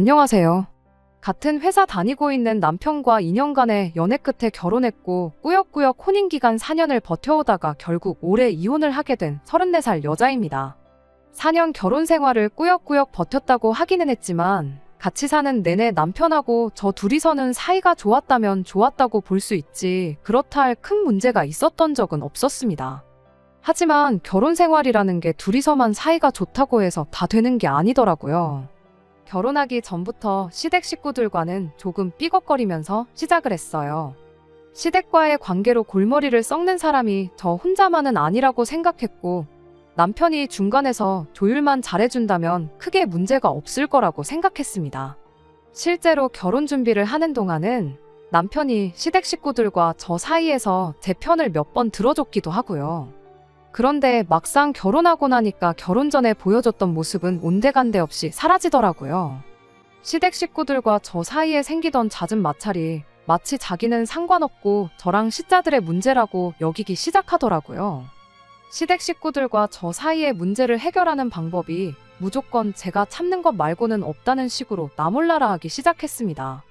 안녕하세요. 같은 회사 다니고 있는 남편과 2년간의 연애 끝에 결혼했고 꾸역꾸역 혼인기간 4년을 버텨오다가 결국 올해 이혼을 하게 된 34살 여자입니다. 4년 결혼 생활을 꾸역꾸역 버텼다고 하기는 했지만 같이 사는 내내 남편하고 저 둘이서는 사이가 좋았다면 좋았다고 볼 수 있지 그렇다 할 큰 문제가 있었던 적은 없었습니다. 하지만 결혼 생활이라는 게 둘이서만 사이가 좋다고 해서 다 되는 게 아니더라고요. 결혼하기 전부터 시댁 식구들과는 조금 삐걱거리면서 시작을 했어요. 시댁과의 관계로 골머리를 썩는 사람이 저 혼자만은 아니라고 생각했고 남편이 중간에서 조율만 잘해준다면 크게 문제가 없을 거라고 생각했습니다. 실제로 결혼 준비를 하는 동안은 남편이 시댁 식구들과 저 사이에서 제 편을 몇 번 들어줬기도 하고요. 그런데 막상 결혼하고 나니까 결혼 전에 보여줬던 모습은 온데간데 없이 사라지더라고요. 시댁 식구들과 저 사이에 생기던 잦은 마찰이 마치 자기는 상관없고 저랑 시자들의 문제라고 여기기 시작하더라고요. 시댁 식구들과 저 사이의 문제를 해결하는 방법이 무조건 제가 참는 것 말고는 없다는 식으로 나몰라라 하기 시작했습니다.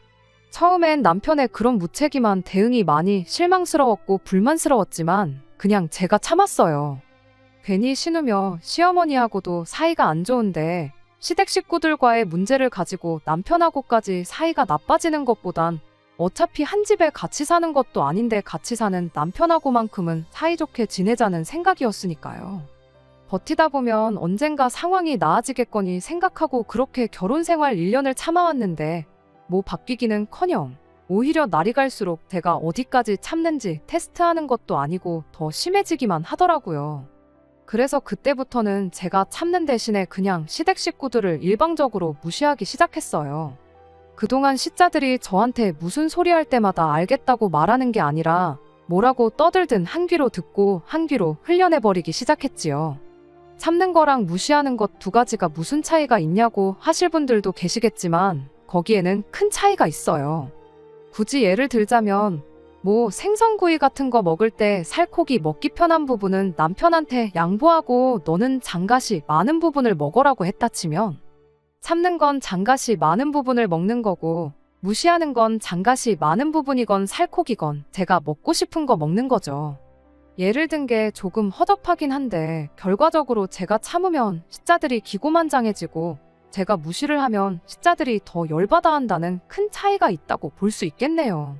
처음엔 남편의 그런 무책임한 대응이 많이 실망스러웠고 불만스러웠지만 그냥 제가 참았어요. 괜히 신우며 시어머니하고도 사이가 안 좋은데 시댁 식구들과의 문제를 가지고 남편하고까지 사이가 나빠지는 것보단 어차피 한 집에 같이 사는 것도 아닌데 같이 사는 남편하고만큼은 사이좋게 지내자는 생각이었으니까요. 버티다 보면 언젠가 상황이 나아지겠거니 생각하고 그렇게 결혼 생활 1년을 참아왔는데 뭐 바뀌기는커녕 오히려 날이 갈수록 제가 어디까지 참는지 테스트하는 것도 아니고 더 심해지기만 하더라고요. 그래서 그때부터는 제가 참는 대신에 그냥 시댁 식구들을 일방적으로 무시하기 시작했어요. 그동안 시자들이 저한테 무슨 소리 할 때마다 알겠다고 말하는 게 아니라 뭐라고 떠들든 한 귀로 듣고 한 귀로 흘려내버리기 시작했지요. 참는 거랑 무시하는 것 두 가지가 무슨 차이가 있냐고 하실 분들도 계시겠지만 거기에는 큰 차이가 있어요. 굳이 예를 들자면 뭐 생선구이 같은 거 먹을 때 살코기 먹기 편한 부분은 남편한테 양보하고 너는 장갓이 많은 부분을 먹으라고 했다 치면 참는 건 장갓이 많은 부분을 먹는 거고 무시하는 건 장갓이 많은 부분이건 살코기건 제가 먹고 싶은 거 먹는 거죠. 예를 든 게 조금 허접하긴 한데 결과적으로 제가 참으면 시자들이 기고만장해지고 제가 무시를 하면 시자들이 더 열받아 한다는 큰 차이가 있다고 볼 수 있겠네요.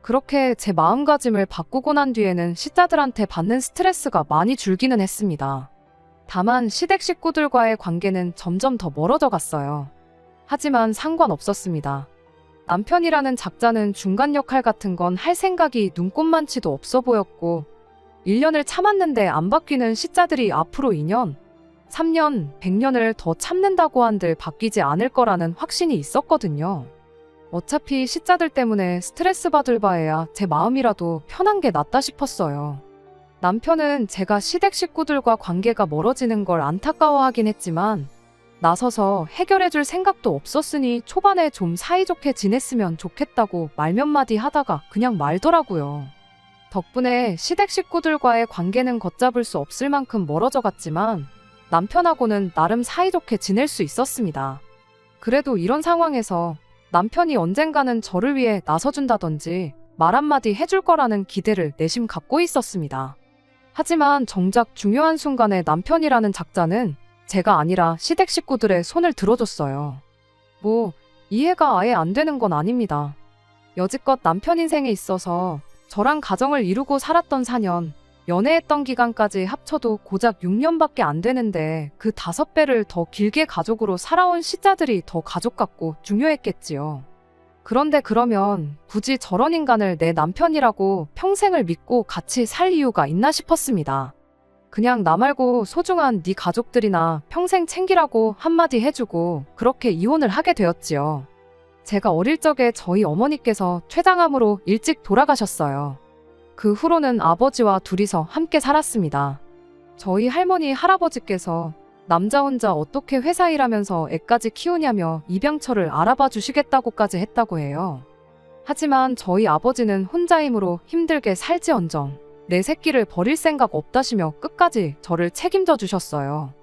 그렇게 제 마음가짐을 바꾸고 난 뒤에는 시자들한테 받는 스트레스가 많이 줄기는 했습니다. 다만 시댁 식구들과의 관계는 점점 더 멀어져 갔어요. 하지만 상관없었습니다. 남편이라는 작자는 중간 역할 같은 건 할 생각이 눈꼽만치도 없어 보였고 1년을 참았는데 안 바뀌는 시자들이 앞으로 2년, 3년, 100년을 더 참는다고 한들 바뀌지 않을 거라는 확신이 있었거든요. 어차피 시자들 때문에 스트레스 받을 바에야 제 마음이라도 편한 게 낫다 싶었어요. 남편은 제가 시댁 식구들과 관계가 멀어지는 걸 안타까워하긴 했지만 나서서 해결해줄 생각도 없었으니 초반에 좀 사이좋게 지냈으면 좋겠다고 말 몇 마디 하다가 그냥 말더라고요. 덕분에 시댁 식구들과의 관계는 걷잡을 수 없을 만큼 멀어져 갔지만 남편하고는 나름 사이좋게 지낼 수 있었습니다. 그래도 이런 상황에서 남편이 언젠가는 저를 위해 나서준다든지 말 한마디 해줄 거라는 기대를 내심 갖고 있었습니다. 하지만 정작 중요한 순간에 남편이라는 작자는 제가 아니라 시댁 식구들의 손을 들어줬어요. 뭐 이해가 아예 안 되는 건 아닙니다. 여지껏 남편 인생에 있어서 저랑 가정을 이루고 살았던 4년, 연애했던 기간까지 합쳐도 고작 6년밖에 안 되는데 그 5배를 더 길게 가족으로 살아온 시자들이 더 가족 같고 중요했겠지요. 그런데 그러면 굳이 저런 인간을 내 남편이라고 평생을 믿고 같이 살 이유가 있나 싶었습니다. 그냥 나 말고 소중한 네 가족들이나 평생 챙기라고 한마디 해주고 그렇게 이혼을 하게 되었지요. 제가 어릴 적에 저희 어머니께서 췌장암으로 일찍 돌아가셨어요. 그 후로는 아버지와 둘이서 함께 살았습니다. 저희 할머니 할아버지께서 남자 혼자 어떻게 회사 일하면서 애까지 키우냐며 입양처를 알아봐 주시겠다고까지 했다고 해요. 하지만 저희 아버지는 혼자이므로 힘들게 살지언정 내 새끼를 버릴 생각 없다시며 끝까지 저를 책임져 주셨어요.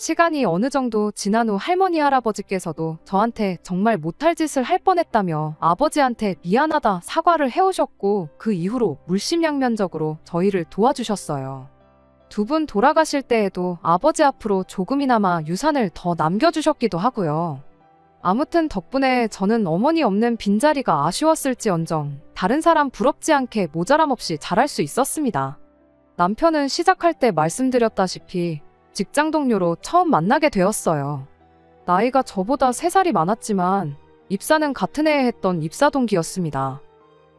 시간이 어느 정도 지난 후 할머니 할아버지께서도 저한테 정말 못할 짓을 할 뻔했다며 아버지한테 미안하다 사과를 해오셨고 그 이후로 물심양면적으로 저희를 도와주셨어요. 두 분 돌아가실 때에도 아버지 앞으로 조금이나마 유산을 더 남겨주셨기도 하고요. 아무튼 덕분에 저는 어머니 없는 빈자리가 아쉬웠을지언정 다른 사람 부럽지 않게 모자람 없이 잘할 수 있었습니다. 남편은 시작할 때 말씀드렸다시피 직장 동료로 처음 만나게 되었어요. 나이가 저보다 3살이 많았지만 입사는 같은 해에 했던 입사 동기였습니다.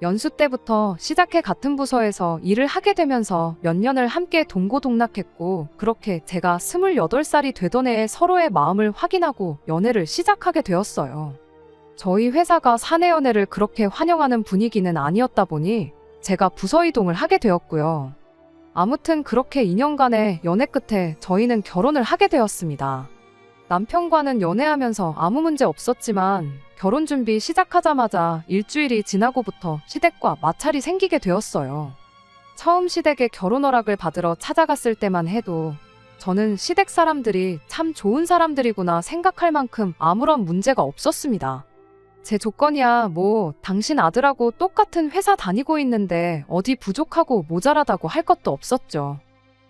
연수 때부터 시작해 같은 부서에서 일을 하게 되면서 몇 년을 함께 동고동락했고 그렇게 제가 28살이 되던 해에 서로의 마음을 확인하고 연애를 시작하게 되었어요. 저희 회사가 사내 연애를 그렇게 환영하는 분위기는 아니었다 보니 제가 부서 이동을 하게 되었고요. 아무튼 그렇게 2년간의 연애 끝에 저희는 결혼을 하게 되었습니다. 남편과는 연애하면서 아무 문제 없었지만 결혼 준비 시작하자마자 일주일이 지나고부터 시댁과 마찰이 생기게 되었어요. 처음 시댁에 결혼 허락을 받으러 찾아갔을 때만 해도 저는 시댁 사람들이 참 좋은 사람들이구나 생각할 만큼 아무런 문제가 없었습니다. 제 조건이야 뭐 당신 아들하고 똑같은 회사 다니고 있는데 어디 부족하고 모자라다고 할 것도 없었죠.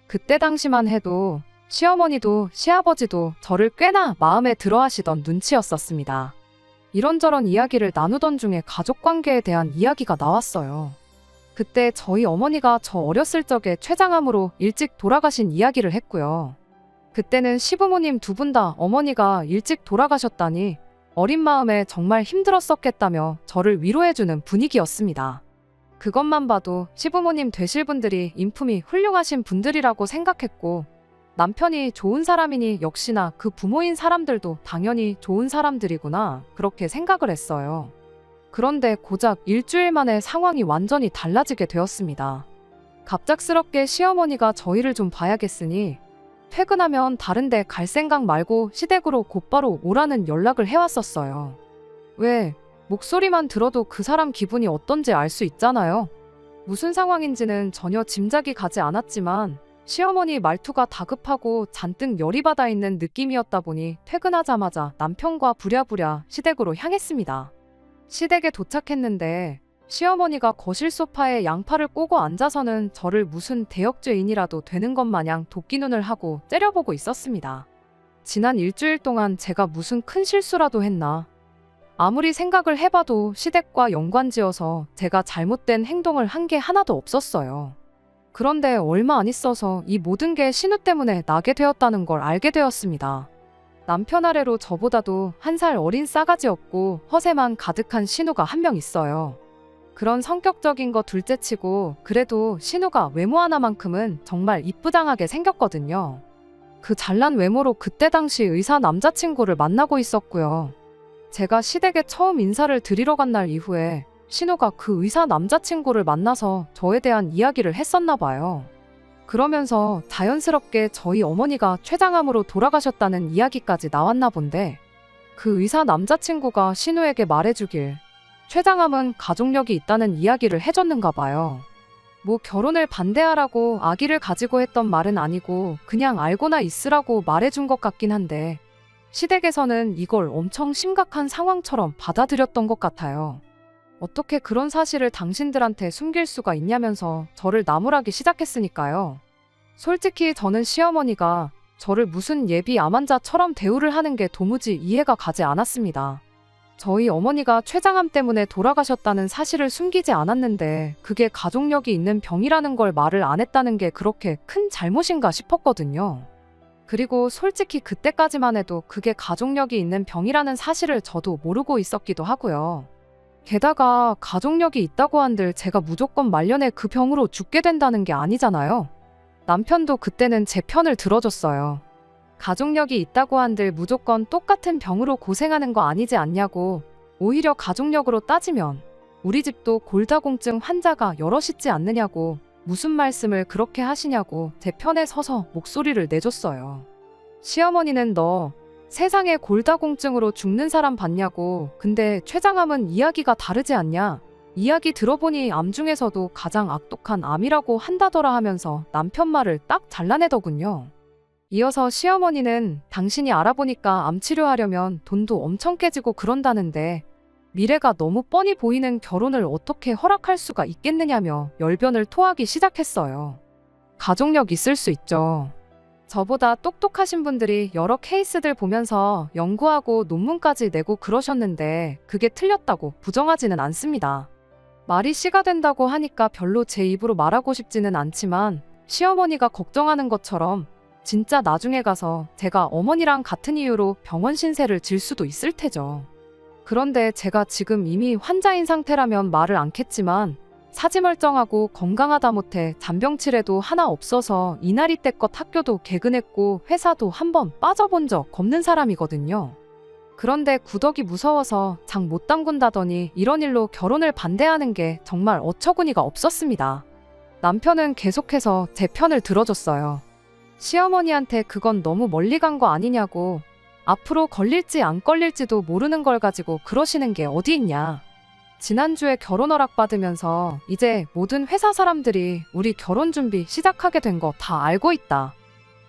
그때 당시만 해도 시어머니도 시아버지도 저를 꽤나 마음에 들어 하시던 눈치였었습니다. 이런저런 이야기를 나누던 중에 가족관계에 대한 이야기가 나왔어요. 그때 저희 어머니가 저 어렸을 적에 췌장암으로 일찍 돌아가신 이야기를 했고요. 그때는 시부모님 두 분 다 어머니가 일찍 돌아가셨다니 어린 마음에 정말 힘들었었겠다며 저를 위로해주는 분위기였습니다. 그것만 봐도 시부모님 되실 분들이 인품이 훌륭하신 분들이라고 생각했고 남편이 좋은 사람이니 역시나 그 부모인 사람들도 당연히 좋은 사람들이구나 그렇게 생각을 했어요. 그런데 고작 일주일 만에 상황이 완전히 달라지게 되었습니다. 갑작스럽게 시어머니가 저희를 좀 봐야겠으니 퇴근하면 다른 데 갈 생각 말고 시댁으로 곧바로 오라는 연락을 해왔었어요. 왜? 목소리만 들어도 그 사람 기분이 어떤지 알 수 있잖아요. 무슨 상황인지는 전혀 짐작이 가지 않았지만 시어머니 말투가 다급하고 잔뜩 열이 받아 있는 느낌이었다 보니 퇴근하자마자 남편과 부랴부랴 시댁으로 향했습니다. 시댁에 도착했는데 시어머니가 거실 소파에 양팔을 꼬고 앉아서는 저를 무슨 대역죄인이라도 되는 것 마냥 도끼눈을 하고 째려보고 있었습니다. 지난 일주일 동안 제가 무슨 큰 실수라도 했나? 아무리 생각을 해봐도 시댁과 연관지어서 제가 잘못된 행동을 한 게 하나도 없었어요. 그런데 얼마 안 있어서 이 모든 게 신우 때문에 나게 되었다는 걸 알게 되었습니다. 남편 아래로 저보다도 1살 어린 싸가지였고 허세만 가득한 신우가 한 명 있어요. 그런 성격적인 거 둘째치고 그래도 신우가 외모 하나만큼은 정말 이쁘장하게 생겼거든요. 그 잘난 외모로 그때 당시 의사 남자친구를 만나고 있었고요. 제가 시댁에 처음 인사를 드리러 간 날 이후에 신우가 그 의사 남자친구를 만나서 저에 대한 이야기를 했었나 봐요. 그러면서 자연스럽게 저희 어머니가 췌장암으로 돌아가셨다는 이야기까지 나왔나 본데 그 의사 남자친구가 신우에게 말해주길 췌장암은 가족력이 있다는 이야기를 해줬는가 봐요. 뭐 결혼을 반대하라고 아기를 가지고 했던 말은 아니고 그냥 알고나 있으라고 말해준 것 같긴 한데 시댁에서는 이걸 엄청 심각한 상황처럼 받아들였던 것 같아요. 어떻게 그런 사실을 당신들한테 숨길 수가 있냐면서 저를 나무라기 시작했으니까요. 솔직히 저는 시어머니가 저를 무슨 예비 암 환자처럼 대우를 하는 게 도무지 이해가 가지 않았습니다. 저희 어머니가 췌장암 때문에 돌아가셨다는 사실을 숨기지 않았는데 그게 가족력이 있는 병이라는 걸 말을 안 했다는 게 그렇게 큰 잘못인가 싶었거든요. 그리고 솔직히 그때까지만 해도 그게 가족력이 있는 병이라는 사실을 저도 모르고 있었기도 하고요. 게다가 가족력이 있다고 한들 제가 무조건 말년에 그 병으로 죽게 된다는 게 아니잖아요. 남편도 그때는 제 편을 들어줬어요. 가족력이 있다고 한들 무조건 똑같은 병으로 고생하는 거 아니지 않냐고. 오히려 가족력으로 따지면 우리 집도 골다공증 환자가 여럿 있지 않느냐고 무슨 말씀을 그렇게 하시냐고 제 편에 서서 목소리를 내줬어요. 시어머니는 너 세상에 골다공증으로 죽는 사람 봤냐고. 근데 췌장암은 이야기가 다르지 않냐. 이야기 들어보니 암 중에서도 가장 악독한 암이라고 한다더라 하면서 남편 말을 딱 잘라내더군요. 이어서 시어머니는 당신이 알아보니까 암 치료하려면 돈도 엄청 깨지고 그런다는데 미래가 너무 뻔히 보이는 결혼을 어떻게 허락할 수가 있겠느냐며 열변을 토하기 시작했어요. 가족력 있을 수 있죠. 저보다 똑똑하신 분들이 여러 케이스들 보면서 연구하고 논문까지 내고 그러셨는데 그게 틀렸다고 부정하지는 않습니다. 말이 씨가 된다고 하니까 별로 제 입으로 말하고 싶지는 않지만 시어머니가 걱정하는 것처럼 진짜 나중에 가서 제가 어머니랑 같은 이유로 병원 신세를 질 수도 있을 테죠. 그런데 제가 지금 이미 환자인 상태라면 말을 않겠지만 사지멀쩡하고 건강하다 못해 잔병치레도 하나 없어서 이날이 때껏 학교도 개근했고 회사도 한번 빠져본 적 없는 사람이거든요. 그런데 구덕이 무서워서 장 못 담근다더니 이런 일로 결혼을 반대하는 게 정말 어처구니가 없었습니다. 남편은 계속해서 제 편을 들어줬어요. 시어머니한테 그건 너무 멀리 간 거 아니냐고, 앞으로 걸릴지 안 걸릴지도 모르는 걸 가지고 그러시는 게 어디 있냐. 지난주에 결혼 허락 받으면서 이제 모든 회사 사람들이 우리 결혼 준비 시작하게 된 거 다 알고 있다.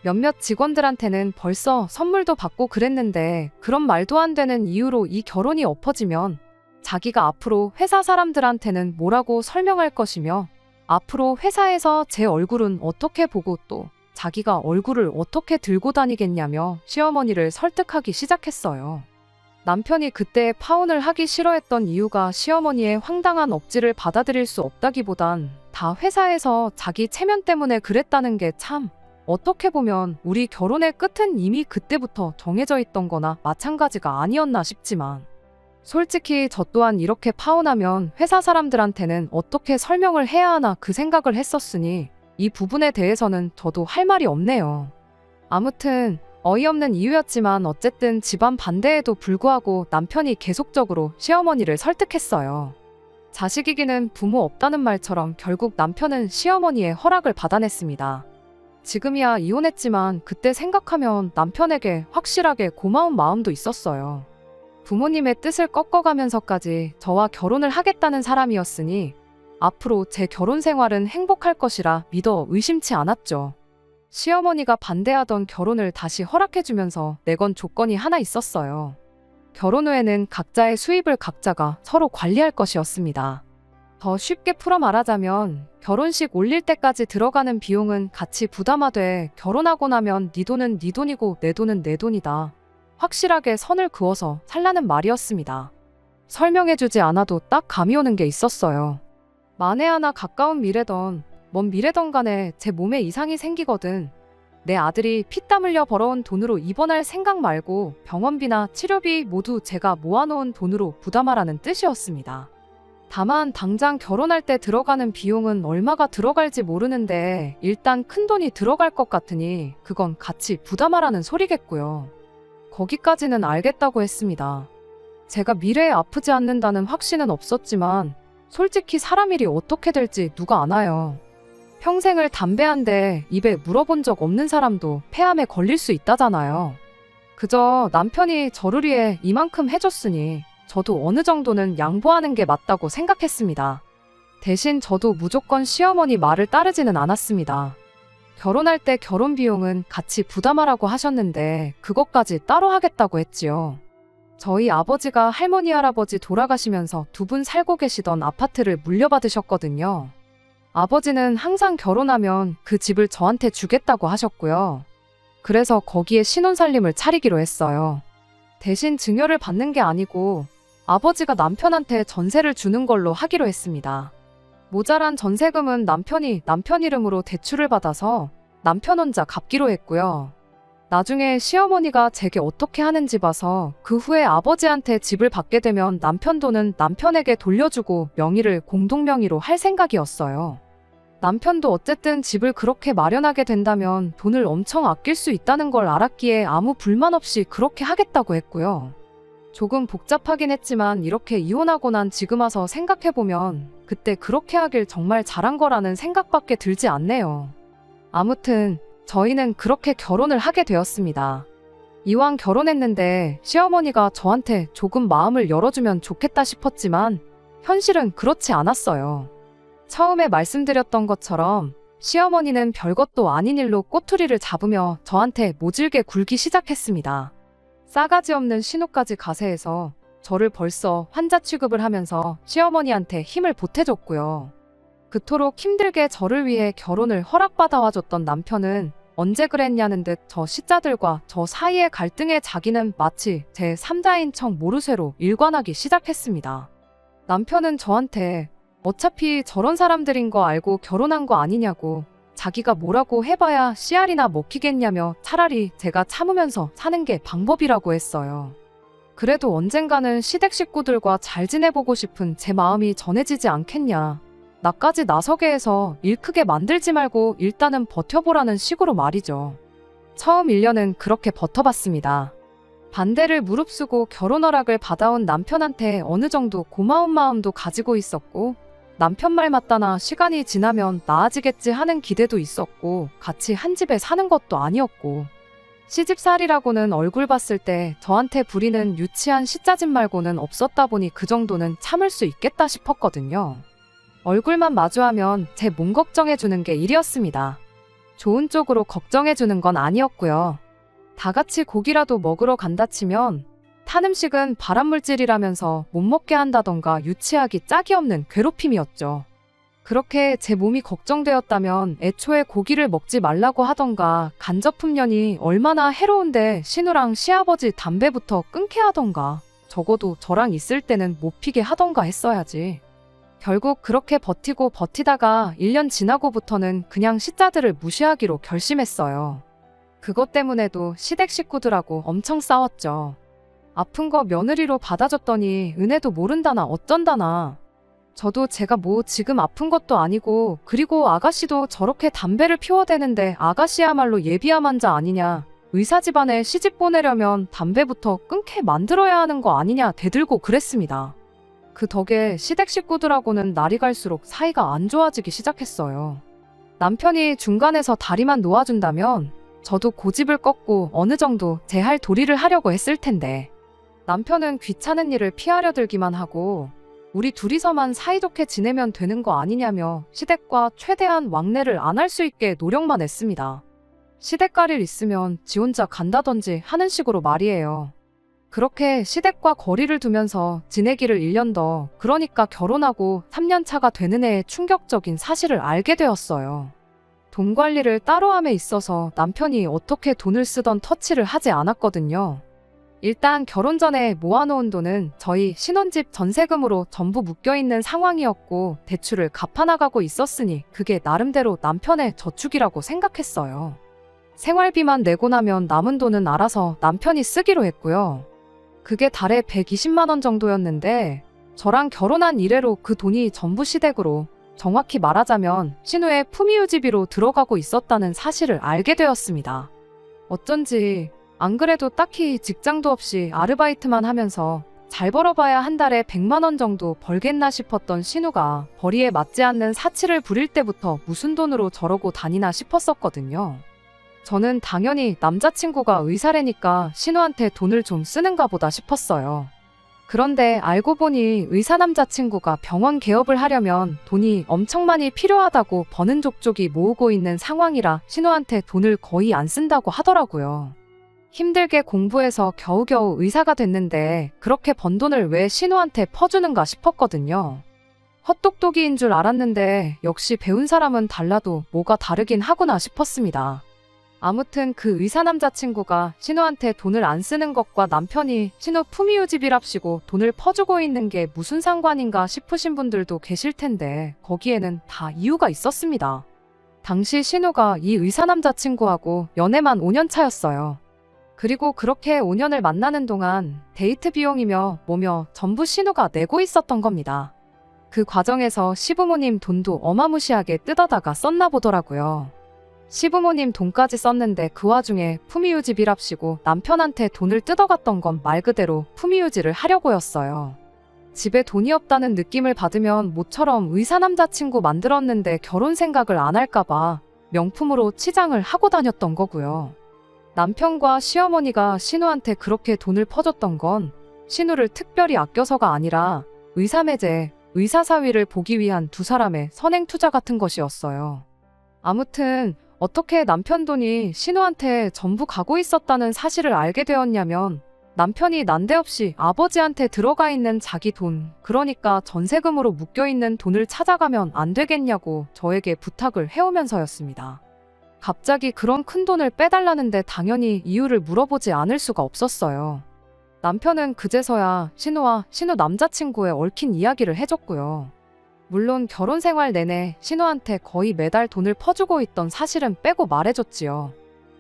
몇몇 직원들한테는 벌써 선물도 받고 그랬는데 그런 말도 안 되는 이유로 이 결혼이 엎어지면 자기가 앞으로 회사 사람들한테는 뭐라고 설명할 것이며 앞으로 회사에서 제 얼굴은 어떻게 보고 또 자기가 얼굴을 어떻게 들고 다니겠냐며 시어머니를 설득하기 시작했어요. 남편이 그때 파혼을 하기 싫어했던 이유가 시어머니의 황당한 억지를 받아들일 수 없다기보단 다 회사에서 자기 체면 때문에 그랬다는 게 참 어떻게 보면 우리 결혼의 끝은 이미 그때부터 정해져 있던 거나 마찬가지가 아니었나 싶지만 솔직히 저 또한 이렇게 파혼하면 회사 사람들한테는 어떻게 설명을 해야 하나 그 생각을 했었으니 이 부분에 대해서는 저도 할 말이 없네요. 아무튼 어이없는 이유였지만 어쨌든 집안 반대에도 불구하고 남편이 계속적으로 시어머니를 설득했어요. 자식이기는 부모 없다는 말처럼 결국 남편은 시어머니의 허락을 받아냈습니다. 지금이야 이혼했지만 그때 생각하면 남편에게 확실하게 고마운 마음도 있었어요. 부모님의 뜻을 꺾어가면서까지 저와 결혼을 하겠다는 사람이었으니 앞으로 제 결혼 생활은 행복할 것이라 믿어 의심치 않았죠. 시어머니가 반대하던 결혼을 다시 허락해주면서 내건 조건이 하나 있었어요. 결혼 후에는 각자의 수입을 각자가 서로 관리할 것이었습니다. 더 쉽게 풀어 말하자면 결혼식 올릴 때까지 들어가는 비용은 같이 부담하되 결혼하고 나면 네 돈은 네 돈이고 내 돈은 내 돈이다. 확실하게 선을 그어서 살라는 말이었습니다. 설명해주지 않아도 딱 감이 오는 게 있었어요. 만에 하나 가까운 미래던 먼 미래던 간에 제 몸에 이상이 생기거든 내 아들이 피땀 흘려 벌어온 돈으로 입원할 생각 말고 병원비나 치료비 모두 제가 모아놓은 돈으로 부담하라는 뜻이었습니다. 다만 당장 결혼할 때 들어가는 비용은 얼마가 들어갈지 모르는데 일단 큰돈이 들어갈 것 같으니 그건 같이 부담하라는 소리겠고요. 거기까지는 알겠다고 했습니다. 제가 미래에 아프지 않는다는 확신은 없었지만 솔직히 사람 일이 어떻게 될지 누가 아나요. 평생을 담배 한 대 입에 물어본 적 없는 사람도 폐암에 걸릴 수 있다잖아요. 그저 남편이 저를 위해 이만큼 해줬으니 저도 어느 정도는 양보하는 게 맞다고 생각했습니다. 대신 저도 무조건 시어머니 말을 따르지는 않았습니다. 결혼할 때 결혼 비용은 같이 부담하라고 하셨는데 그것까지 따로 하겠다고 했지요. 저희 아버지가 할머니 할아버지 돌아가시면서 두 분 살고 계시던 아파트를 물려받으셨거든요. 아버지는 항상 결혼하면 그 집을 저한테 주겠다고 하셨고요. 그래서 거기에 신혼살림을 차리기로 했어요. 대신 증여를 받는 게 아니고 아버지가 남편한테 전세를 주는 걸로 하기로 했습니다. 모자란 전세금은 남편이 남편 이름으로 대출을 받아서 남편 혼자 갚기로 했고요. 나중에 시어머니가 제게 어떻게 하는지 봐서 그 후에 아버지한테 집을 받게 되면 남편 돈은 남편에게 돌려주고 명의를 공동명의로 할 생각이었어요. 남편도 어쨌든 집을 그렇게 마련하게 된다면 돈을 엄청 아낄 수 있다는 걸 알았기에 아무 불만 없이 그렇게 하겠다고 했고요. 조금 복잡하긴 했지만 이렇게 이혼하고 난 지금 와서 생각해보면 그때 그렇게 하길 정말 잘한 거라는 생각밖에 들지 않네요. 아무튼 저희는 그렇게 결혼을 하게 되었습니다. 이왕 결혼했는데 시어머니가 저한테 조금 마음을 열어주면 좋겠다 싶었지만 현실은 그렇지 않았어요. 처음에 말씀드렸던 것처럼 시어머니는 별것도 아닌 일로 꼬투리를 잡으며 저한테 모질게 굴기 시작했습니다. 싸가지 없는 신우까지 가세해서 저를 벌써 환자 취급을 하면서 시어머니한테 힘을 보태줬고요. 그토록 힘들게 저를 위해 결혼을 허락받아와줬던 남편은 언제 그랬냐는 듯 저 시자들과 저 사이의 갈등에 자기는 마치 제 3자인 척 모르쇠로 일관하기 시작했습니다. 남편은 저한테 어차피 저런 사람들인 거 알고 결혼한 거 아니냐고, 자기가 뭐라고 해봐야 씨알이나 먹히겠냐며 차라리 제가 참으면서 사는 게 방법이라고 했어요. 그래도 언젠가는 시댁 식구들과 잘 지내보고 싶은 제 마음이 전해지지 않겠냐. 나까지 나서게 해서 일 크게 만들지 말고 일단은 버텨보라는 식으로 말이죠. 처음 1년은 그렇게 버텨봤습니다. 반대를 무릅쓰고 결혼 허락을 받아온 남편한테 어느 정도 고마운 마음도 가지고 있었고, 남편 말 맞다나 시간이 지나면 나아지겠지 하는 기대도 있었고, 같이 한 집에 사는 것도 아니었고, 시집살이라고는 얼굴 봤을 때 저한테 부리는 유치한 시짜짐 말고는 없었다 보니 그 정도는 참을 수 있겠다 싶었거든요. 얼굴만 마주하면 제 몸 걱정해주는 게 일이었습니다. 좋은 쪽으로 걱정해주는 건 아니었고요. 다 같이 고기라도 먹으러 간다 치면 탄 음식은 발암물질이라면서 못 먹게 한다던가 유치하기 짝이 없는 괴롭힘이었죠. 그렇게 제 몸이 걱정되었다면 애초에 고기를 먹지 말라고 하던가, 간접훈련이 얼마나 해로운데 신우랑 시아버지 담배부터 끊게 하던가, 적어도 저랑 있을 때는 못 피게 하던가 했어야지. 결국 그렇게 버티고 버티다가 1년 지나고부터는 그냥 시자들을 무시하기로 결심했어요. 그것 때문에도 시댁 식구들하고 엄청 싸웠죠. 아픈 거 며느리로 받아줬더니 은혜도 모른다나 어쩐다나. 저도 제가 뭐 지금 아픈 것도 아니고, 그리고 아가씨도 저렇게 담배를 피워대는데 아가씨야말로 예비암 환자 아니냐. 의사 집안에 시집 보내려면 담배부터 끊게 만들어야 하는 거 아니냐 대들고 그랬습니다. 그 덕에 시댁 식구들하고는 날이 갈수록 사이가 안 좋아지기 시작했어요. 남편이 중간에서 다리만 놓아준다면 저도 고집을 꺾고 어느 정도 제 할 도리를 하려고 했을 텐데, 남편은 귀찮은 일을 피하려 들기만 하고 우리 둘이서만 사이좋게 지내면 되는 거 아니냐며 시댁과 최대한 왕래를 안 할 수 있게 노력만 했습니다. 시댁 갈 일 있으면 지 혼자 간다던지 하는 식으로 말이에요. 그렇게 시댁과 거리를 두면서 지내기를 1년 더, 그러니까 결혼하고 3년 차가 되는 해에 충격적인 사실을 알게 되었어요. 돈 관리를 따로 함에 있어서 남편이 어떻게 돈을 쓰던 터치를 하지 않았거든요. 일단 결혼 전에 모아놓은 돈은 저희 신혼집 전세금으로 전부 묶여있는 상황이었고, 대출을 갚아나가고 있었으니 그게 나름대로 남편의 저축이라고 생각했어요. 생활비만 내고 나면 남은 돈은 알아서 남편이 쓰기로 했고요. 그게 달에 120만 원 정도였는데 저랑 결혼한 이래로 그 돈이 전부 시댁으로, 정확히 말하자면 신우의 품위유지비로 들어가고 있었다는 사실을 알게 되었습니다. 어쩐지 안 그래도 딱히 직장도 없이 아르바이트만 하면서 잘 벌어봐야 한 달에 100만 원 정도 벌겠나 싶었던 신우가 벌이에 맞지 않는 사치를 부릴 때부터 무슨 돈으로 저러고 다니나 싶었었거든요. 저는 당연히 남자친구가 의사래니까 신우한테 돈을 좀 쓰는가 보다 싶었어요. 그런데 알고 보니 의사 남자친구가 병원 개업을 하려면 돈이 엄청 많이 필요하다고 버는 족족이 모으고 있는 상황이라 신우한테 돈을 거의 안 쓴다고 하더라고요. 힘들게 공부해서 겨우겨우 의사가 됐는데 그렇게 번 돈을 왜 신우한테 퍼주는가 싶었거든요. 헛똑똑이인 줄 알았는데 역시 배운 사람은 달라도 뭐가 다르긴 하구나 싶었습니다. 아무튼 그 의사 남자친구가 신우한테 돈을 안 쓰는 것과 남편이 신우 품위유지비랍시고 돈을 퍼주고 있는 게 무슨 상관인가 싶으신 분들도 계실 텐데, 거기에는 다 이유가 있었습니다. 당시 신우가 이 의사 남자친구하고 연애만 5년 차였어요. 그리고 그렇게 5년을 만나는 동안 데이트 비용이며 뭐며 전부 신우가 내고 있었던 겁니다. 그 과정에서 시부모님 돈도 어마무시하게 뜯어다가 썼나 보더라고요. 시부모님 돈까지 썼는데 그 와중에 품위유지비랍시고 남편한테 돈을 뜯어갔던 건 말 그대로 품위유지를 하려고였어요. 집에 돈이 없다는 느낌을 받으면 모처럼 의사 남자친구 만들었는데 결혼 생각을 안 할까봐 명품으로 치장을 하고 다녔던 거고요. 남편과 시어머니가 신우한테 그렇게 돈을 퍼줬던 건 신우를 특별히 아껴서가 아니라 의사매제, 의사사위를 보기 위한 두 사람의 선행투자 같은 것이었어요. 아무튼 어떻게 남편 돈이 신우한테 전부 가고 있었다는 사실을 알게 되었냐면 남편이 난데없이 아버지한테 들어가 있는 자기 돈, 그러니까 전세금으로 묶여있는 돈을 찾아가면 안 되겠냐고 저에게 부탁을 해오면서였습니다. 갑자기 그런 큰 돈을 빼달라는데 당연히 이유를 물어보지 않을 수가 없었어요. 남편은 그제서야 신우와 신우 남자친구의 얽힌 이야기를 해줬고요. 물론 결혼 생활 내내 신우한테 거의 매달 돈을 퍼주고 있던 사실은 빼고 말해줬지요.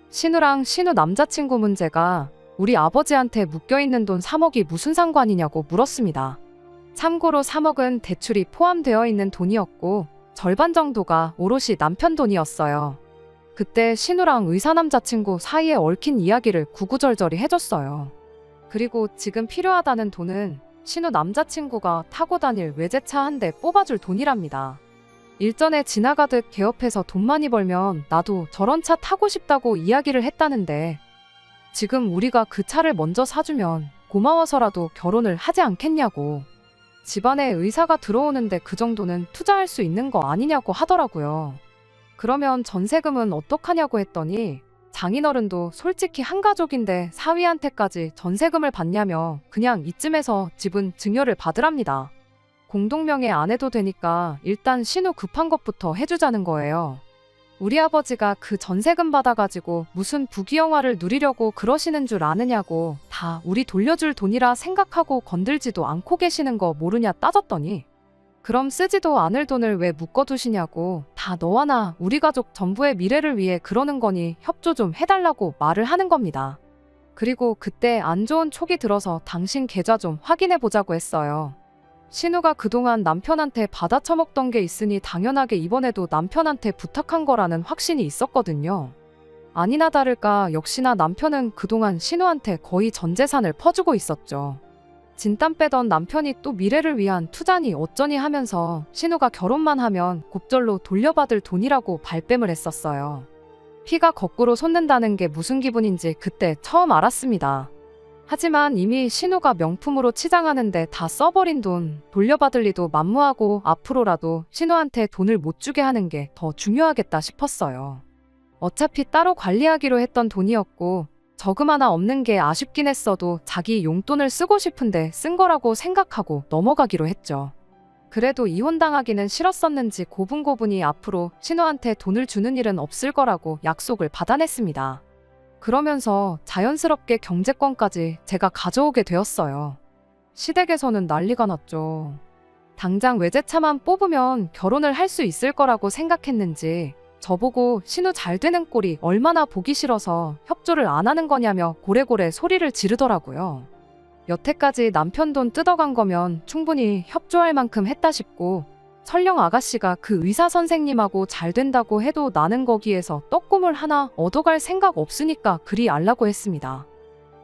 신우랑 신우 남자친구 문제가 우리 아버지한테 묶여있는 돈 3억이 무슨 상관이냐고 물었습니다. 참고로 3억은 대출이 포함되어 있는 돈이었고 절반 정도가 오롯이 남편 돈이었어요. 그때 신우랑 의사 남자친구 사이에 얽힌 이야기를 구구절절히 해줬어요. 그리고 지금 필요하다는 돈은 신우 남자친구가 타고 다닐 외제차 한 대 뽑아줄 돈이랍니다. 일전에 지나가듯 개업해서 돈 많이 벌면 나도 저런 차 타고 싶다고 이야기를 했다는데 지금 우리가 그 차를 먼저 사주면 고마워서라도 결혼을 하지 않겠냐고. 집안에 의사가 들어오는데 그 정도는 투자할 수 있는 거 아니냐고 하더라고요. 그러면 전세금은 어떡하냐고 했더니 장인어른도 솔직히 한 가족인데 사위한테까지 전세금을 받냐며 그냥 이쯤에서 집은 증여를 받으랍니다. 공동명의 안 해도 되니까 일단 신우 급한 것부터 해주자는 거예요. 우리 아버지가 그 전세금 받아가지고 무슨 부귀영화를 누리려고 그러시는 줄 아느냐고, 다 우리 돌려줄 돈이라 생각하고 건들지도 않고 계시는 거 모르냐 따졌더니 그럼 쓰지도 않을 돈을 왜 묶어두시냐고, 다 너와 나 우리 가족 전부의 미래를 위해 그러는 거니 협조 좀 해달라고 말을 하는 겁니다. 그리고 그때 안 좋은 촉이 들어서 당신 계좌 좀 확인해보자고 했어요. 신우가 그동안 남편한테 받아 처먹던 게 있으니 당연하게 이번에도 남편한테 부탁한 거라는 확신이 있었거든요. 아니나 다를까 역시나 남편은 그동안 신우한테 거의 전 재산을 퍼주고 있었죠. 진땀 빼던 남편이 또 미래를 위한 투자니 어쩌니 하면서 신우가 결혼만 하면 곱절로 돌려받을 돈이라고 발뺌을 했었어요. 피가 거꾸로 솟는다는 게 무슨 기분인지 그때 처음 알았습니다. 하지만 이미 신우가 명품으로 치장하는데 다 써버린 돈, 돌려받을 리도 만무하고 앞으로라도 신우한테 돈을 못 주게 하는 게 더 중요하겠다 싶었어요. 어차피 따로 관리하기로 했던 돈이었고 저금 하나 없는 게 아쉽긴 했어도 자기 용돈을 쓰고 싶은데 쓴 거라고 생각하고 넘어가기로 했죠. 그래도 이혼당하기는 싫었었는지 고분고분이 앞으로 신우한테 돈을 주는 일은 없을 거라고 약속을 받아냈습니다. 그러면서 자연스럽게 경제권까지 제가 가져오게 되었어요. 시댁에서는 난리가 났죠. 당장 외제차만 뽑으면 결혼을 할 수 있을 거라고 생각했는지 저보고 신우 잘 되는 꼴이 얼마나 보기 싫어서 협조를 안 하는 거냐며 고래고래 소리를 지르더라고요. 여태까지 남편 돈 뜯어간 거면 충분히 협조할 만큼 했다 싶고 설령 아가씨가 그 의사 선생님하고 잘 된다고 해도 나는 거기에서 떡고물 하나 얻어갈 생각 없으니까 그리 알라고 했습니다.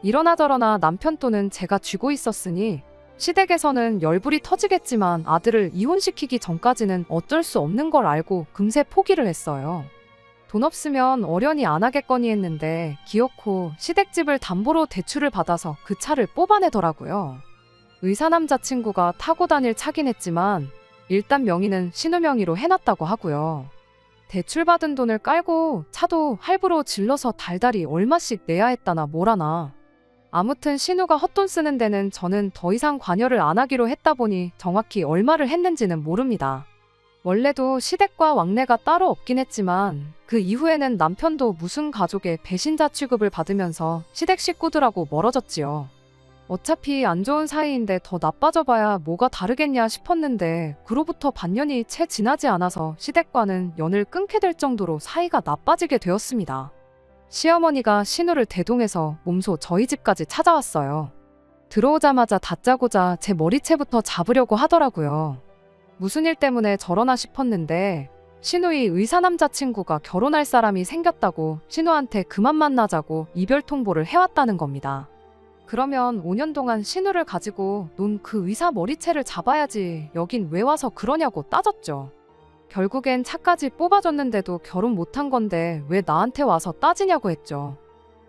이러나 저러나 남편 돈은 제가 쥐고 있었으니 시댁에서는 열불이 터지겠지만 아들을 이혼시키기 전까지는 어쩔 수 없는 걸 알고 금세 포기를 했어요. 돈 없으면 어련히 안 하겠거니 했는데 기어코 시댁집을 담보로 대출을 받아서 그 차를 뽑아내더라고요. 의사 남자친구가 타고 다닐 차긴 했지만 일단 명의는 신우 명의로 해놨다고 하고요. 대출받은 돈을 깔고 차도 할부로 질러서 달달이 얼마씩 내야 했다나 뭐라나. 아무튼 신우가 헛돈 쓰는 데는 저는 더 이상 관여를 안 하기로 했다 보니 정확히 얼마를 했는지는 모릅니다. 원래도 시댁과 왕래가 따로 없긴 했지만 그 이후에는 남편도 무슨 가족의 배신자 취급을 받으면서 시댁 식구들하고 멀어졌지요. 어차피 안 좋은 사이인데 더 나빠져봐야 뭐가 다르겠냐 싶었는데 그로부터 반년이 채 지나지 않아서 시댁과는 연을 끊게 될 정도로 사이가 나빠지게 되었습니다. 시어머니가 신우를 대동해서 몸소 저희 집까지 찾아왔어요. 들어오자마자 다짜고짜 제 머리채부터 잡으려고 하더라고요. 무슨 일 때문에 저러나 싶었는데 신우의 의사 남자친구가 결혼할 사람이 생겼다고 신우한테 그만 만나자고 이별 통보를 해왔다는 겁니다. 그러면 5년 동안 신우를 가지고 논 그 의사 머리채를 잡아야지 여긴 왜 와서 그러냐고 따졌죠. 결국엔 차까지 뽑아줬는데도 결혼 못한 건데 왜 나한테 와서 따지냐고 했죠.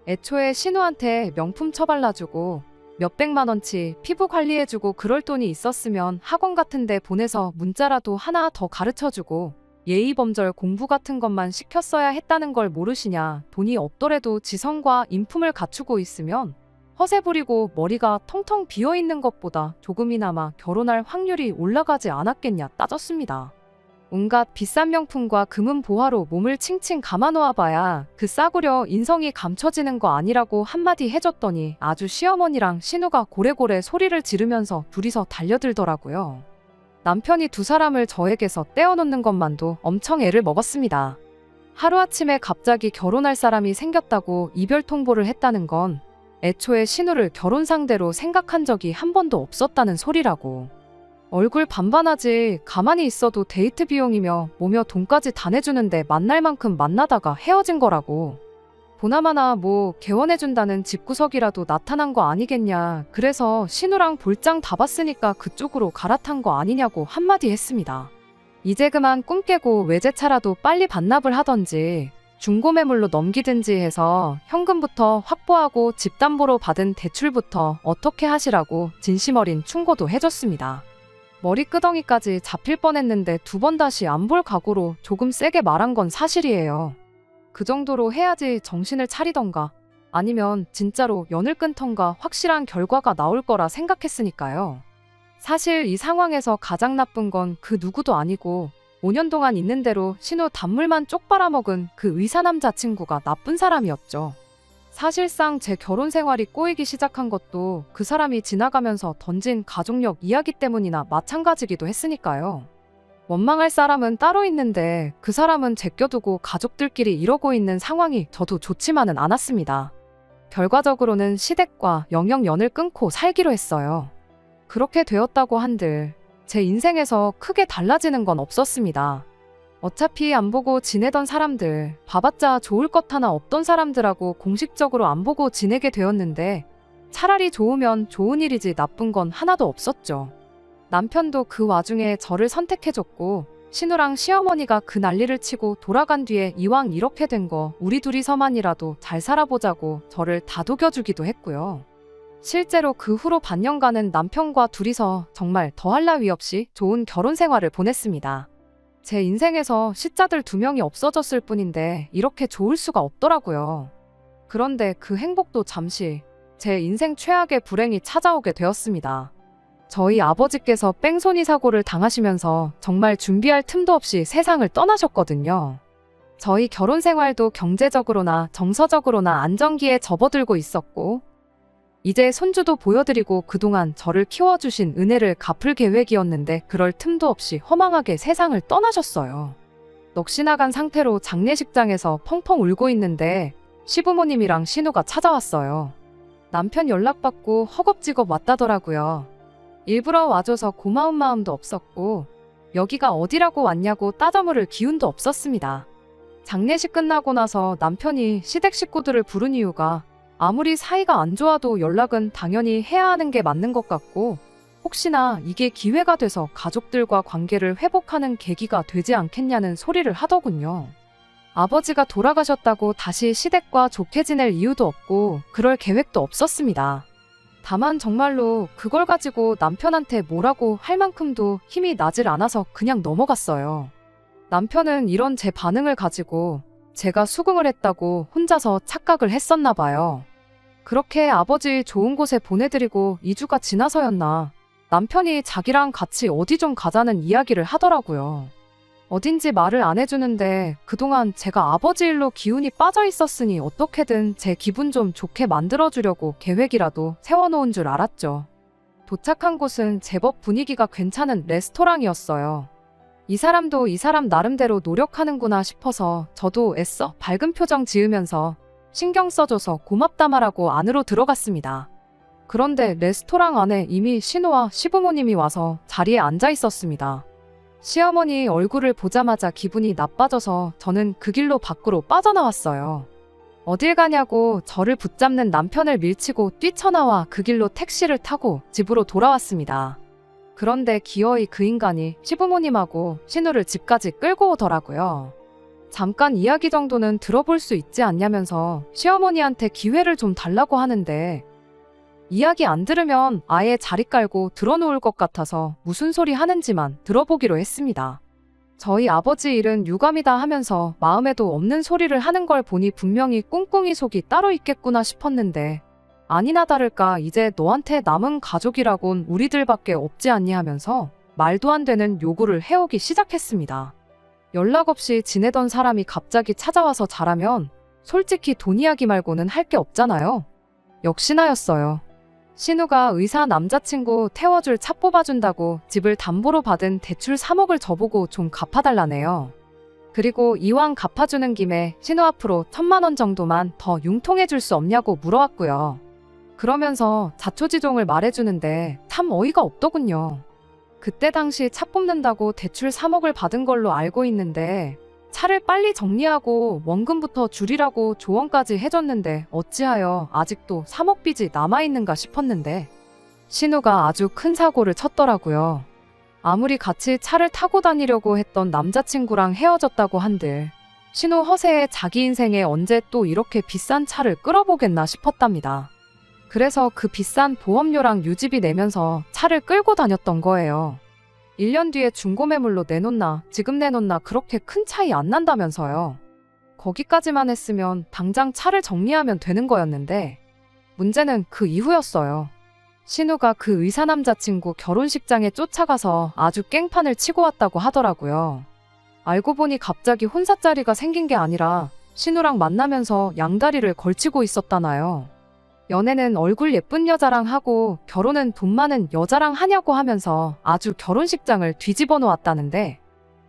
애초에 신우한테 명품 처발라주고 몇백만 원치 피부 관리해주고 그럴 돈이 있었으면 학원 같은 데 보내서 문자라도 하나 더 가르쳐주고 예의범절 공부 같은 것만 시켰어야 했다는 걸 모르시냐. 돈이 없더라도 지성과 인품을 갖추고 있으면 허세 부리고 머리가 텅텅 비어있는 것보다 조금이나마 결혼할 확률이 올라가지 않았겠냐 따졌습니다. 온갖 비싼 명품과 금은 보화로 몸을 칭칭 감아놓아봐야 그 싸구려 인성이 감춰지는 거 아니라고 한마디 해줬더니 아주 시어머니랑 신우가 고래고래 소리를 지르면서 둘이서 달려들더라고요. 남편이 두 사람을 저에게서 떼어놓는 것만도 엄청 애를 먹었습니다. 하루아침에 갑자기 결혼할 사람이 생겼다고 이별 통보를 했다는 건 애초에 신우를 결혼 상대로 생각한 적이 한 번도 없었다는 소리라고. 얼굴 반반하지 가만히 있어도 데이트 비용이며 뭐며 돈까지 다 내주는데 만날 만큼 만나다가 헤어진 거라고. 보나마나 뭐 개원해준다는 집구석이라도 나타난 거 아니겠냐. 그래서 신우랑 볼장 다 봤으니까 그쪽으로 갈아탄 거 아니냐고 한마디 했습니다. 이제 그만 꿈 깨고 외제차라도 빨리 반납을 하던지 중고매물로 넘기든지 해서 현금부터 확보하고 집담보로 받은 대출부터 어떻게 하시라고 진심 어린 충고도 해줬습니다. 머리끄덩이까지 잡힐 뻔했는데 두 번 다시 안 볼 각오로 조금 세게 말한 건 사실이에요. 그 정도로 해야지 정신을 차리던가 아니면 진짜로 연을 끊던가 확실한 결과가 나올 거라 생각했으니까요. 사실 이 상황에서 가장 나쁜 건 그 누구도 아니고 5년 동안 있는 대로 신우 단물만 쪽 빨아먹은 그 의사 남자친구가 나쁜 사람이었죠. 사실상 제 결혼 생활이 꼬이기 시작한 것도 그 사람이 지나가면서 던진 가족력 이야기 때문이나 마찬가지기도 했으니까요. 원망할 사람은 따로 있는데 그 사람은 제껴두고 가족들끼리 이러고 있는 상황이 저도 좋지만은 않았습니다. 결과적으로는 시댁과 영영 연을 끊고 살기로 했어요. 그렇게 되었다고 한들 제 인생에서 크게 달라지는 건 없었습니다. 어차피 안 보고 지내던 사람들, 봐봤자 좋을 것 하나 없던 사람들하고 공식적으로 안 보고 지내게 되었는데 차라리 좋으면 좋은 일이지 나쁜 건 하나도 없었죠. 남편도 그 와중에 저를 선택해줬고 신우랑 시어머니가 그 난리를 치고 돌아간 뒤에 이왕 이렇게 된 거 우리 둘이서만이라도 잘 살아보자고 저를 다독여주기도 했고요. 실제로 그 후로 반년간은 남편과 둘이서 정말 더할 나위 없이 좋은 결혼 생활을 보냈습니다. 제 인생에서 시자들 2명이 없어졌을 뿐인데 이렇게 좋을 수가 없더라고요. 그런데 그 행복도 잠시 제 인생 최악의 불행이 찾아오게 되었습니다. 저희 아버지께서 뺑소니 사고를 당하시면서 정말 준비할 틈도 없이 세상을 떠나셨거든요. 저희 결혼 생활도 경제적으로나 정서적으로나 안정기에 접어들고 있었고 이제 손주도 보여드리고 그동안 저를 키워주신 은혜를 갚을 계획이었는데 그럴 틈도 없이 허망하게 세상을 떠나셨어요. 넋이 나간 상태로 장례식장에서 펑펑 울고 있는데 시부모님이랑 신우가 찾아왔어요. 남편 연락받고 허겁지겁 왔다더라고요. 일부러 와줘서 고마운 마음도 없었고 여기가 어디라고 왔냐고 따져물을 기운도 없었습니다. 장례식 끝나고 나서 남편이 시댁 식구들을 부른 이유가 아무리 사이가 안 좋아도 연락은 당연히 해야 하는 게 맞는 것 같고 혹시나 이게 기회가 돼서 가족들과 관계를 회복하는 계기가 되지 않겠냐는 소리를 하더군요. 아버지가 돌아가셨다고 다시 시댁과 좋게 지낼 이유도 없고 그럴 계획도 없었습니다. 다만 정말로 그걸 가지고 남편한테 뭐라고 할 만큼도 힘이 나질 않아서 그냥 넘어갔어요. 남편은 이런 제 반응을 가지고 제가 수긍을 했다고 혼자서 착각을 했었나 봐요. 그렇게 아버지 좋은 곳에 보내드리고 2주가 지나서였나 남편이 자기랑 같이 어디 좀 가자는 이야기를 하더라고요. 어딘지 말을 안 해주는데 그동안 제가 아버지 일로 기운이 빠져 있었으니 어떻게든 제 기분 좀 좋게 만들어주려고 계획이라도 세워놓은 줄 알았죠. 도착한 곳은 제법 분위기가 괜찮은 레스토랑이었어요. 이 사람도 이 사람 나름대로 노력하는구나 싶어서 저도 애써 밝은 표정 지으면서 신경 써줘서 고맙다 말하고 안으로 들어갔습니다. 그런데 레스토랑 안에 이미 신우와 시부모님이 와서 자리에 앉아 있었습니다. 시어머니 얼굴을 보자마자 기분이 나빠져서 저는 그 길로 밖으로 빠져나왔어요. 어딜 가냐고 저를 붙잡는 남편을 밀치고 뛰쳐나와 그 길로 택시를 타고 집으로 돌아왔습니다. 그런데 기어이 그 인간이 시부모님하고 신우를 집까지 끌고 오더라고요. 잠깐 이야기 정도는 들어볼 수 있지 않냐면서 시어머니한테 기회를 좀 달라고 하는데 이야기 안 들으면 아예 자리 깔고 들어놓을 것 같아서 무슨 소리 하는지만 들어보기로 했습니다. 저희 아버지 일은 유감이다 하면서 마음에도 없는 소리를 하는 걸 보니 분명히 꿍꿍이 속이 따로 있겠구나 싶었는데 아니나 다를까 이제 너한테 남은 가족이라곤 우리들밖에 없지 않니 하면서 말도 안 되는 요구를 해오기 시작했습니다. 연락 없이 지내던 사람이 갑자기 찾아와서 잘하면 솔직히 돈 이야기 말고는 할 게 없잖아요. 역시나였어요. 신우가 의사 남자친구 태워줄 차 뽑아준다고 집을 담보로 받은 대출 3억을 저보고 좀 갚아달라네요. 그리고 이왕 갚아주는 김에 신우 앞으로 1,000만 원 정도만 더 융통해줄 수 없냐고 물어왔고요. 그러면서 자초지종을 말해주는데 참 어이가 없더군요. 그때 당시 차 뽑는다고 대출 3억을 받은 걸로 알고 있는데 차를 빨리 정리하고 원금부터 줄이라고 조언까지 해줬는데 어찌하여 아직도 3억 빚이 남아있는가 싶었는데 신우가 아주 큰 사고를 쳤더라고요. 아무리 같이 차를 타고 다니려고 했던 남자친구랑 헤어졌다고 한들 신우 허세에 자기 인생에 언제 또 이렇게 비싼 차를 끌어보겠나 싶었답니다. 그래서 그 비싼 보험료랑 유지비 내면서 차를 끌고 다녔던 거예요. 1년 뒤에 중고매물로 내놓나 지금 내놓나 그렇게 큰 차이 안 난다면서요. 거기까지만 했으면 당장 차를 정리하면 되는 거였는데 문제는 그 이후였어요. 신우가 그 의사 남자친구 결혼식장에 쫓아가서 아주 깽판을 치고 왔다고 하더라고요. 알고 보니 갑자기 혼사자리가 생긴 게 아니라 신우랑 만나면서 양다리를 걸치고 있었다나요. 연애는 얼굴 예쁜 여자랑 하고 결혼은 돈 많은 여자랑 하냐고 하면서 아주 결혼식장을 뒤집어 놓았다는데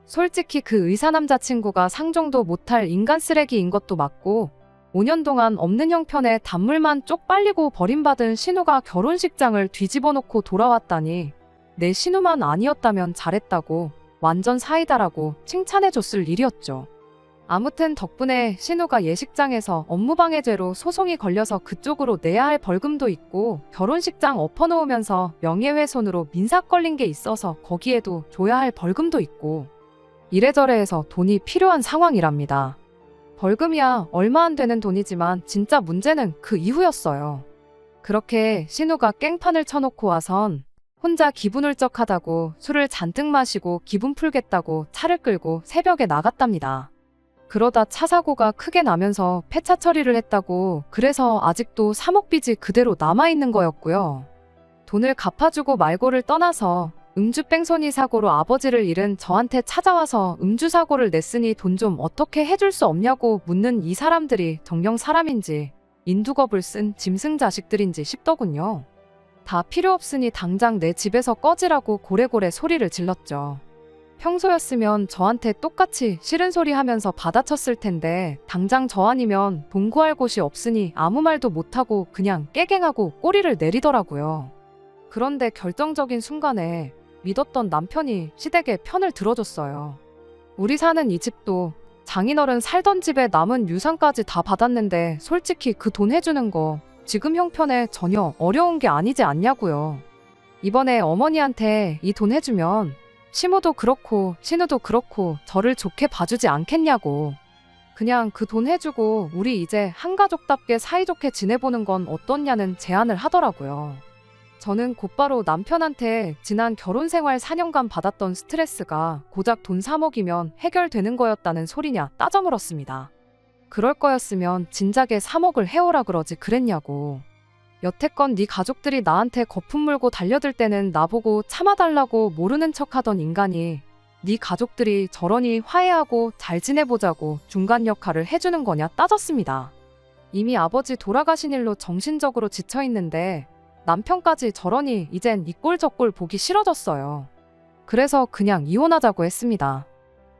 솔직히 그 의사 남자친구가 상종도 못할 인간 쓰레기인 것도 맞고 5년 동안 없는 형편에 단물만 쪽 빨리고 버림받은 신우가 결혼식장을 뒤집어 놓고 돌아왔다니 내 신우만 아니었다면 잘했다고 완전 사이다라고 칭찬해줬을 일이었죠. 아무튼 덕분에 신우가 예식장에서 업무방해죄로 소송이 걸려서 그쪽으로 내야 할 벌금도 있고 결혼식장 엎어놓으면서 명예훼손으로 민사 걸린 게 있어서 거기에도 줘야 할 벌금도 있고 이래저래 해서 돈이 필요한 상황이랍니다. 벌금이야 얼마 안 되는 돈이지만 진짜 문제는 그 이후였어요. 그렇게 신우가 깽판을 쳐놓고 와선 혼자 기분 울적하다고 술을 잔뜩 마시고 기분 풀겠다고 차를 끌고 새벽에 나갔답니다. 그러다 차 사고가 크게 나면서 폐차 처리를 했다고 그래서 아직도 3억 빚이 그대로 남아있는 거였고요. 돈을 갚아주고 말고를 떠나서 음주뺑소니 사고로 아버지를 잃은 저한테 찾아와서 음주사고를 냈으니 돈 좀 어떻게 해줄 수 없냐고 묻는 이 사람들이 정녕 사람인지 인두겁을 쓴 짐승 자식들인지 싶더군요. 다 필요 없으니 당장 내 집에서 꺼지라고 고래고래 소리를 질렀죠. 평소였으면 저한테 똑같이 싫은 소리 하면서 받아쳤을 텐데 당장 저 아니면 돈 구할 곳이 없으니 아무 말도 못하고 그냥 깨갱하고 꼬리를 내리더라고요. 그런데 결정적인 순간에 믿었던 남편이 시댁의 편을 들어줬어요. 우리 사는 이 집도 장인어른 살던 집에 남은 유산까지 다 받았는데 솔직히 그 돈 해주는 거 지금 형편에 전혀 어려운 게 아니지 않냐고요. 이번에 어머니한테 이 돈 해주면 시모도 그렇고 신우도 그렇고 저를 좋게 봐주지 않겠냐고. 그냥 그 돈 해주고 우리 이제 한가족답게 사이좋게 지내보는 건 어떻냐는 제안을 하더라고요. 저는 곧바로 남편한테 지난 결혼생활 4년간 받았던 스트레스가 고작 돈 3억이면 해결되는 거였다는 소리냐 따져 물었습니다. 그럴 거였으면 진작에 3억을 해오라 그러지 그랬냐고. 여태껏 네 가족들이 나한테 거품 물고 달려들 때는 나보고 참아달라고 모르는 척하던 인간이 네 가족들이 저러니 화해하고 잘 지내보자고 중간 역할을 해주는 거냐 따졌습니다. 이미 아버지 돌아가신 일로 정신적으로 지쳐있는데 남편까지 저러니 이젠 이 꼴 저 꼴 보기 싫어졌어요. 그래서 그냥 이혼하자고 했습니다.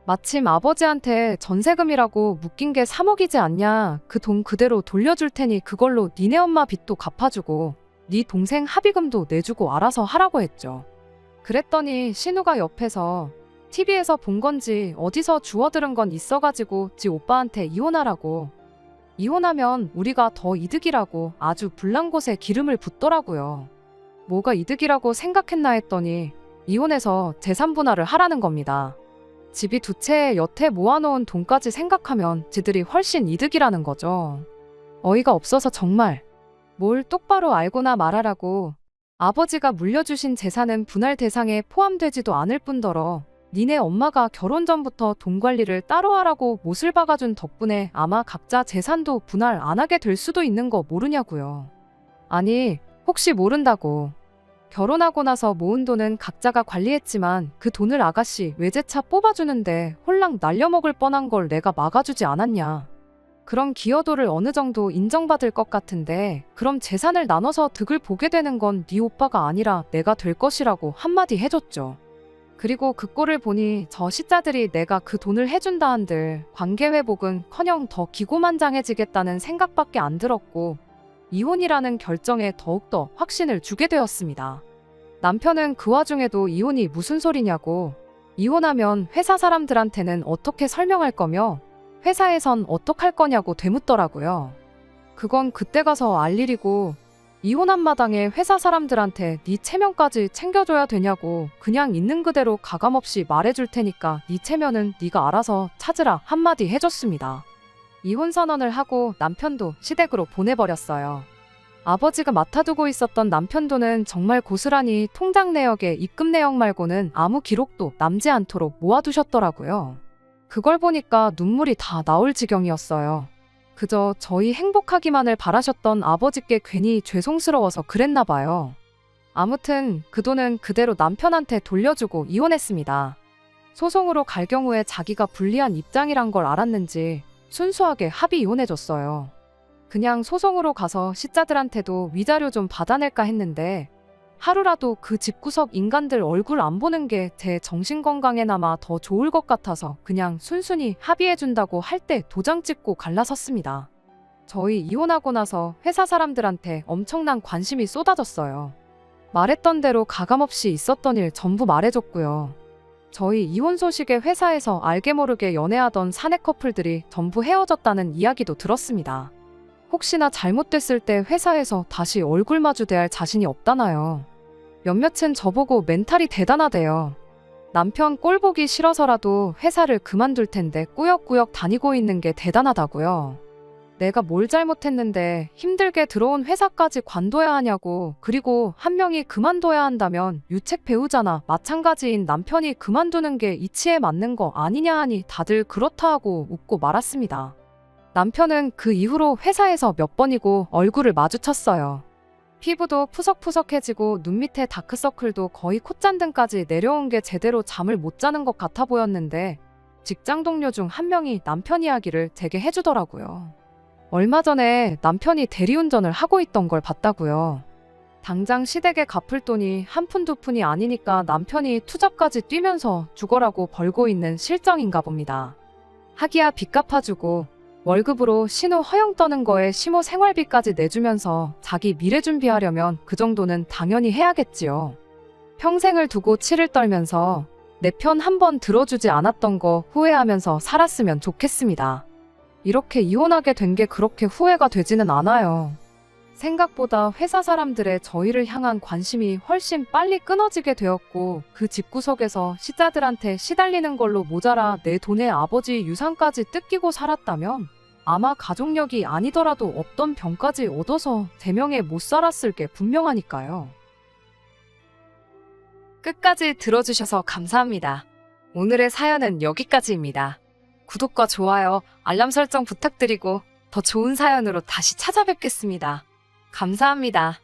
마침 아버지한테 전세금이라고 묶인 게 3억이지 않냐. 그 돈 그대로 돌려줄 테니 그걸로 니네 엄마 빚도 갚아주고 네 동생 합의금도 내주고 알아서 하라고 했죠. 그랬더니 신우가 옆에서 TV에서 본 건지 어디서 주워들은 건 있어가지고 지 오빠한테 이혼하라고. 이혼하면 우리가 더 이득이라고 아주 불난 곳에 기름을 붓더라고요. 뭐가 이득이라고 생각했나 했더니 이혼해서 재산 분할을 하라는 겁니다. 집이 두 채에 여태 모아놓은 돈까지 생각하면 지들이 훨씬 이득이라는 거죠. 어이가 없어서 정말. 뭘 똑바로 알고나 말하라고. 아버지가 물려주신 재산은 분할 대상에 포함되지도 않을 뿐더러 니네 엄마가 결혼 전부터 돈 관리를 따로 하라고 못을 박아준 덕분에 아마 각자 재산도 분할 안 하게 될 수도 있는 거 모르냐고요. 아니, 혹시 모른다고. 결혼하고 나서 모은 돈은 각자가 관리했지만 그 돈을 아가씨 외제차 뽑아주는데 홀랑 날려먹을 뻔한 걸 내가 막아주지 않았냐. 그런 기여도를 어느 정도 인정받을 것 같은데 그럼 재산을 나눠서 득을 보게 되는 건 네 오빠가 아니라 내가 될 것이라고 한마디 해줬죠. 그리고 그 꼴을 보니 저 시자들이 내가 그 돈을 해준다 한들 관계 회복은커녕 더 기고만장해지겠다는 생각밖에 안 들었고 이혼이라는 결정에 더욱더 확신을 주게 되었습니다. 남편은 그 와중에도 이혼이 무슨 소리냐고, 이혼하면 회사 사람들한테는 어떻게 설명할 거며 회사에선 어떡할 거냐고 되묻더라고요. 그건 그때 가서 알 일이고 이혼한 마당에 회사 사람들한테 네 체면까지 챙겨줘야 되냐고 그냥 있는 그대로 가감없이 말해줄 테니까 네 체면은 네가 알아서 찾으라 한마디 해줬습니다. 이혼 선언을 하고 남편도 시댁으로 보내버렸어요. 아버지가 맡아두고 있었던 남편 돈은 정말 고스란히 통장 내역에 입금 내역 말고는 아무 기록도 남지 않도록 모아두셨더라고요. 그걸 보니까 눈물이 다 나올 지경이었어요. 그저 저희 행복하기만을 바라셨던 아버지께 괜히 죄송스러워서 그랬나 봐요. 아무튼 그 돈은 그대로 남편한테 돌려주고 이혼했습니다. 소송으로 갈 경우에 자기가 불리한 입장이란 걸 알았는지 순수하게 합의 이혼해줬어요. 그냥 소송으로 가서 시자들한테도 위자료 좀 받아낼까 했는데 하루라도 그 집구석 인간들 얼굴 안 보는 게 제 정신건강에나마 더 좋을 것 같아서 그냥 순순히 합의해준다고 할 때 도장 찍고 갈라섰습니다. 저희 이혼하고 나서 회사 사람들한테 엄청난 관심이 쏟아졌어요. 말했던 대로 가감없이 있었던 일 전부 말해줬고요. 저희 이혼 소식에 회사에서 알게 모르게 연애하던 사내 커플들이 전부 헤어졌다는 이야기도 들었습니다. 혹시나 잘못됐을 때 회사에서 다시 얼굴 마주 대할 자신이 없다나요. 몇몇은 저보고 멘탈이 대단하대요. 남편 꼴 보기 싫어서라도 회사를 그만둘 텐데 꾸역꾸역 다니고 있는 게 대단하다고요. 내가 뭘 잘못했는데 힘들게 들어온 회사까지 관둬야 하냐고. 그리고 한 명이 그만둬야 한다면 유책 배우자나 마찬가지인 남편이 그만두는 게 이치에 맞는 거 아니냐 하니 다들 그렇다 하고 웃고 말았습니다. 남편은 그 이후로 회사에서 몇 번이고 얼굴을 마주쳤어요. 피부도 푸석푸석해지고 눈 밑에 다크서클도 거의 콧잔등까지 내려온 게 제대로 잠을 못 자는 것 같아 보였는데 직장 동료 중 한 명이 남편 이야기를 제게 해주더라고요. 얼마 전에 남편이 대리운전을 하고 있던 걸 봤다고요. 당장 시댁에 갚을 돈이 한 푼 두 푼이 아니니까 남편이 투잡까지 뛰면서 죽어라고 벌고 있는 실정인가 봅니다. 하기야 빚 갚아주고 월급으로 신호 허용 떠는 거에 심호 생활비까지 내주면서 자기 미래 준비하려면 그 정도는 당연히 해야겠지요. 평생을 두고 치를 떨면서 내 편 한 번 들어주지 않았던 거 후회하면서 살았으면 좋겠습니다. 이렇게 이혼하게 된 게 그렇게 후회가 되지는 않아요. 생각보다 회사 사람들의 저희를 향한 관심이 훨씬 빨리 끊어지게 되었고 그 집구석에서 시자들한테 시달리는 걸로 모자라 내 돈에 아버지 유산까지 뜯기고 살았다면 아마 가족력이 아니더라도 없던 병까지 얻어서 대명에 못 살았을 게 분명하니까요. 끝까지 들어주셔서 감사합니다. 오늘의 사연은 여기까지입니다. 구독과 좋아요, 알람 설정 부탁드리고 더 좋은 사연으로 다시 찾아뵙겠습니다. 감사합니다.